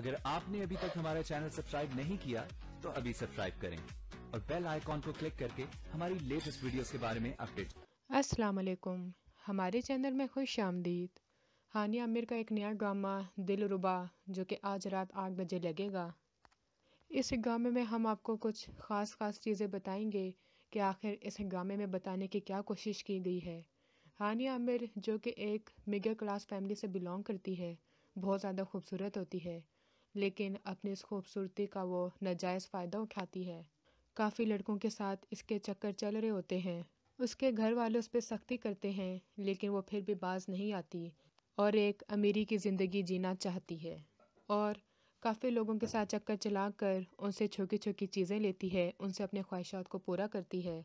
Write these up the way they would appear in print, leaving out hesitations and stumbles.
اگر آپ نے ابھی تک ہمارا چینل سبسکرائب نہیں کیا تو ابھی سبسکرائب کریں اور بیل آئیکن کو کلک کر کے ہماری لیٹسٹ ویڈیوز کے بارے میں اپڈیٹ۔ السلام علیکم، ہمارے چینل میں خوش آمدید۔ ہانیہ عامر کا ایک نیا ڈرامہ دلربا جو کہ آج رات 8 بجے لگے گا۔ اس ڈرامے میں ہم آپ کو کچھ خاص چیزیں بتائیں گے کہ آخر اس ڈرامے میں بتانے کی کیا کوشش کی گئی ہے۔ ہانیہ عامر جو کہ ایک مڈل کلاس فیملی سے بلانگ کرتی ہے، بہت زیادہ خوبصورت ہوتی ہے، لیکن اپنی اس خوبصورتی کا وہ ناجائز فائدہ اٹھاتی ہے۔ کافی لڑکوں کے ساتھ اس کے چکر چل رہے ہوتے ہیں، اس کے گھر والے اس پہ سختی کرتے ہیں، لیکن وہ پھر بھی باز نہیں آتی اور ایک امیری کی زندگی جینا چاہتی ہے، اور کافی لوگوں کے ساتھ چکر چلا کر ان سے چھوٹی چیزیں لیتی ہے، ان سے اپنے خواہشات کو پورا کرتی ہے،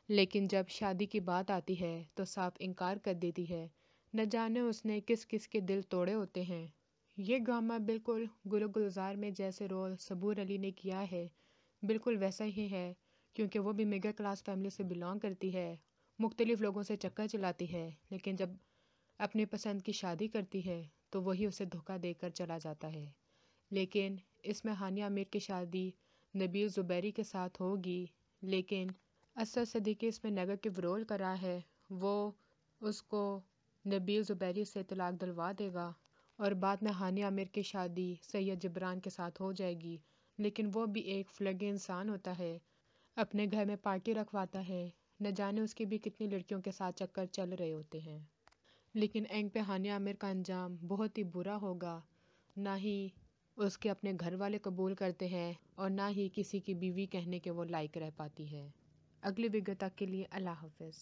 لیکن جب شادی کی بات آتی ہے تو صاف انکار کر دیتی ہے۔ نہ جانے اس نے کس کے دل توڑے ہوتے ہیں۔ یہ ڈرامہ بالکل گل و گلزار میں جیسے رول صبور علی نے کیا ہے، بالکل ویسا ہی ہے، کیونکہ وہ بھی مڈل کلاس فیملی سے بلانگ کرتی ہے، مختلف لوگوں سے چکر چلاتی ہے، لیکن جب اپنی پسند کی شادی کرتی ہے تو وہی اسے دھوکہ دے کر چلا جاتا ہے۔ لیکن اس میں ہانیہ عامر کی شادی نبیل زبیری کے ساتھ ہوگی، لیکن اسد صدیقی اس میں نیگیٹو رول کرا ہے، وہ اس کو نبیل زبیری سے طلاق دلوا دے گا اور بعد میں ہانیہ عامر کی شادی سید جبران کے ساتھ ہو جائے گی، لیکن وہ بھی ایک فلگی انسان ہوتا ہے، اپنے گھر میں پارٹی رکھواتا ہے، نہ جانے اس کی بھی کتنی لڑکیوں کے ساتھ چکر چل رہے ہوتے ہیں، لیکن اینڈ پہ ہانیہ عامر کا انجام بہت ہی برا ہوگا۔ نہ ہی اس کے اپنے گھر والے قبول کرتے ہیں اور نہ ہی کسی کی بیوی کہنے کے وہ لائق رہ پاتی ہے۔ اگلی ویڈیو تک کے لیے اللہ حافظ۔